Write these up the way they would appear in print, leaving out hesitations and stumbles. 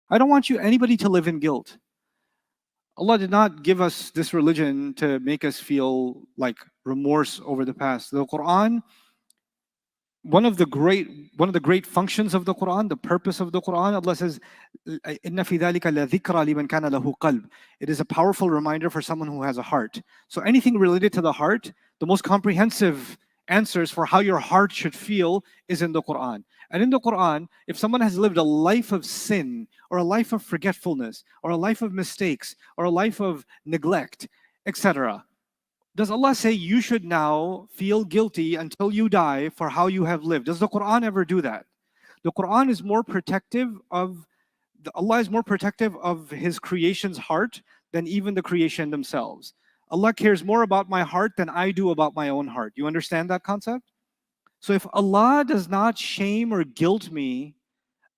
I don't want anybody to live in guilt. Allah did not give us this religion to make us feel like remorse over the past. The Quran, one of the great functions of the Quran, the purpose of the Quran, Allah says, "Inna fi dhalika la dhikra liman kana lahu qalb." It is a powerful reminder for someone who has a heart. So anything related to the heart, the most comprehensive answers for how your heart should feel is in the Quran. And in the Quran, if someone has lived a life of sin or a life of forgetfulness or a life of mistakes or a life of neglect, etc., does Allah say you should now feel guilty until you die for how you have lived? Does the Quran ever do that? The Quran is more protective of, Allah is more protective of His creation's heart than even the creation themselves. Allah cares more about my heart than I do about my own heart. You understand that concept? So if Allah does not shame or guilt me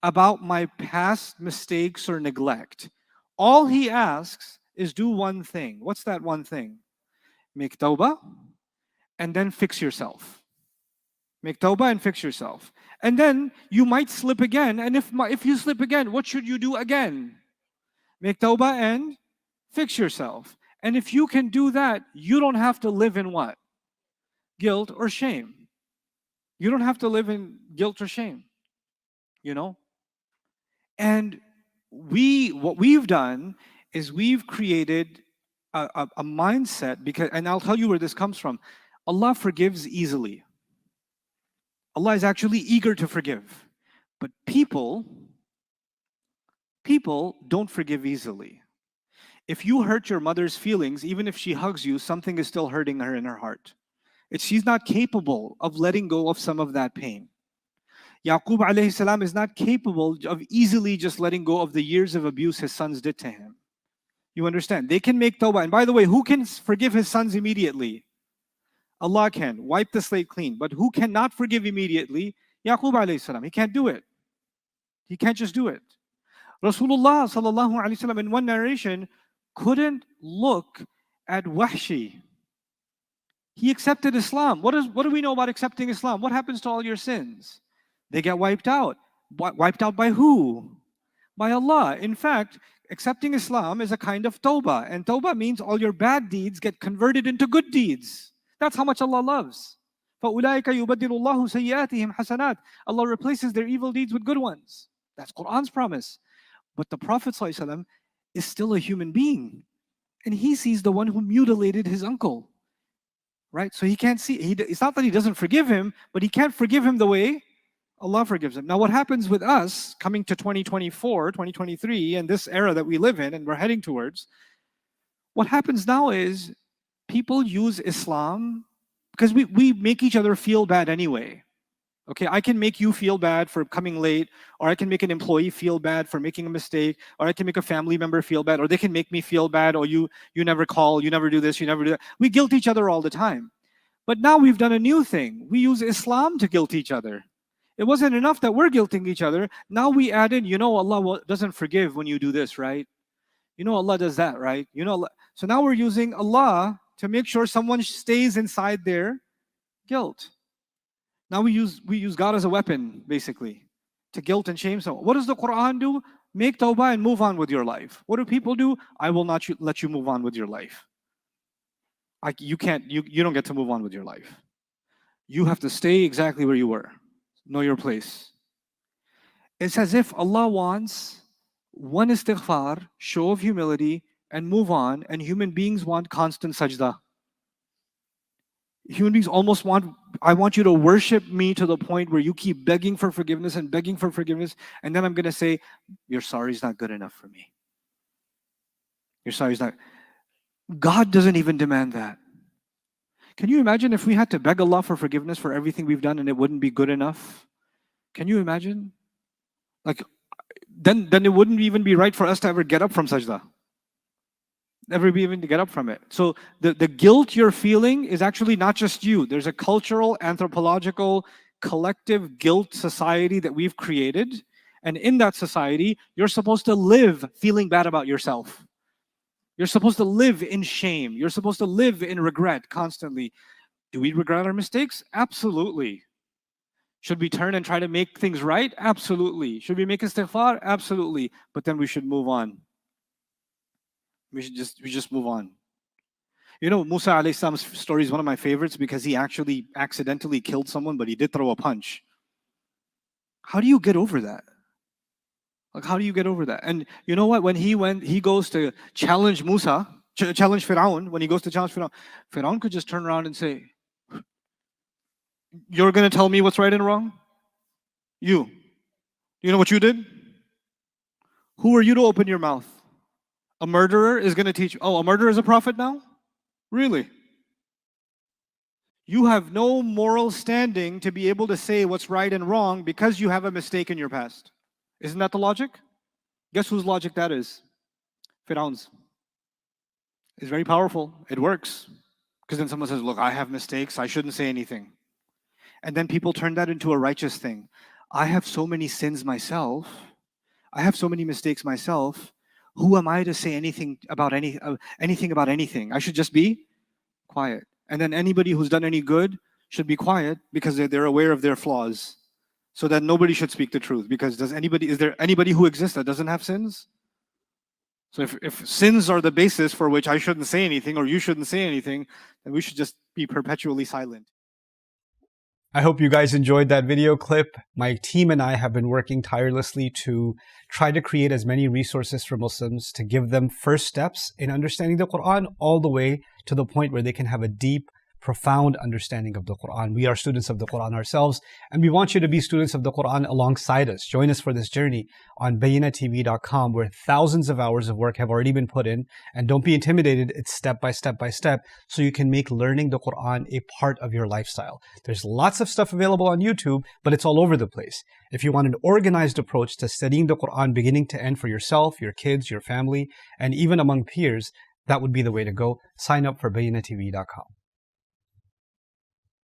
about my past mistakes or neglect, all He asks is do one thing. What's that one thing? Make tawbah and then fix yourself. Make tawbah and fix yourself. And then you might slip again. And if you slip again, what should you do again? Make tawbah and fix yourself. And if you can do that, you don't have to live in what? Guilt or shame. You don't have to live in guilt or shame. You know? And what we've done is we've created a mindset, because, and I'll tell you where this comes from. Allah forgives easily. Allah is actually eager to forgive. But people don't forgive easily. If you hurt your mother's feelings, even if she hugs you, something is still hurting her in her heart. She's not capable of letting go of some of that pain. Yaqub alayhi salam is not capable of easily just letting go of the years of abuse his sons did to him. You understand? They can make tawbah. And by the way, who can forgive his sons immediately? Allah can wipe the slate clean. But who cannot forgive immediately? Yaqub alayhi salam. He can't do it. He can't just do it. Rasulullah sallallahu alayhi wasallam in one narration couldn't look at Wahshi. He accepted Islam. What do we know about accepting Islam? What happens to all your sins? They get wiped out. Wiped out by who? By Allah. In fact, accepting Islam is a kind of tawbah. And tawbah means all your bad deeds get converted into good deeds. That's how much Allah loves. فَأُولَٰئِكَ يُبَدِّلُ اللَّهُ سَيِّئَاتِهِمْ حَسَنَاتٍ. Allah replaces their evil deeds with good ones. That's Qur'an's promise. But the Prophet ﷺ is still a human being. And he sees the one who mutilated his uncle. Right? So he can't see. It's not that he doesn't forgive him, but he can't forgive him the way Allah forgives him. Now what happens with us coming to 2024, 2023, and this era that we live in and we're heading towards, what happens now is people use Islam because we make each other feel bad anyway. Okay, I can make you feel bad for coming late, or I can make an employee feel bad for making a mistake, or I can make a family member feel bad, or they can make me feel bad, or you never call, you never do this, you never do that. We guilt each other all the time. But now we've done a new thing. We use Islam to guilt each other. It wasn't enough that we're guilting each other. Now we add in, Allah doesn't forgive when you do this, right? Allah does that, right? Allah. So now we're using Allah to make sure someone stays inside their guilt. Now we use God as a weapon, basically, to guilt and shame someone. What does the Quran do? Make tawbah and move on with your life. What do people do? I will not let you move on with your life. You don't get to move on with your life. You have to stay exactly where you were. Know your place. It's as if Allah wants one istighfar, show of humility, and move on, and human beings want constant sajda. Human beings almost I want you to worship me to the point where you keep begging for forgiveness and begging for forgiveness, and then I'm going to say, your sorry is not good enough for me. Your sorry is not. God doesn't even demand that. Can you imagine if we had to beg Allah for forgiveness for everything we've done and it wouldn't be good enough? Can you imagine? Then it wouldn't even be right for us to ever get up from sajda. Never be even to get up from it. So the guilt you're feeling is actually not just you. There's a cultural, anthropological, collective guilt society that we've created. And in that society, you're supposed to live feeling bad about yourself. You're supposed to live in shame. You're supposed to live in regret constantly. Do we regret our mistakes? Absolutely. Should we turn and try to make things right? Absolutely. Should we make istighfar? Absolutely. But then we should move on. We just move on. You know, Musa alayhi salam's story is one of my favorites because he actually accidentally killed someone, but he did throw a punch. How do you get over that? Like, how do you get over that? And you know what? When he goes to challenge Musa, challenge Fir'aun, when he goes to challenge Fir'aun, Fir'aun could just turn around and say, "You're going to tell me what's right and wrong? You know what you did? Who are you to open your mouth? A murderer is going to teach you. Oh, a murderer is a prophet now? Really? You have no moral standing to be able to say what's right and wrong because you have a mistake in your past." Isn't that the logic? Guess whose logic that is? Fir'aun's. It's very powerful. It works. Because then someone says, "Look, I have mistakes. I shouldn't say anything." And then people turn that into a righteous thing. I have so many sins myself. I have so many mistakes myself. Who am I to say anything about anything? I should just be quiet. And then anybody who's done any good should be quiet because they're aware of their flaws. So that nobody should speak the truth. Because is there anybody who exists that doesn't have sins? So if sins are the basis for which I shouldn't say anything or you shouldn't say anything, then we should just be perpetually silent. I hope you guys enjoyed that video clip. My team and I have been working tirelessly to try to create as many resources for Muslims to give them first steps in understanding the Qur'an all the way to the point where they can have a deep, profound understanding of the Qur'an. We are students of the Qur'an ourselves, and we want you to be students of the Qur'an alongside us. Join us for this journey on bayinatv.com, where thousands of hours of work have already been put in. And don't be intimidated, it's step by step by step, so you can make learning the Qur'an a part of your lifestyle. There's lots of stuff available on YouTube, but it's all over the place. If you want an organized approach to studying the Qur'an beginning to end for yourself, your kids, your family, and even among peers, that would be the way to go. Sign up for bayinatv.com.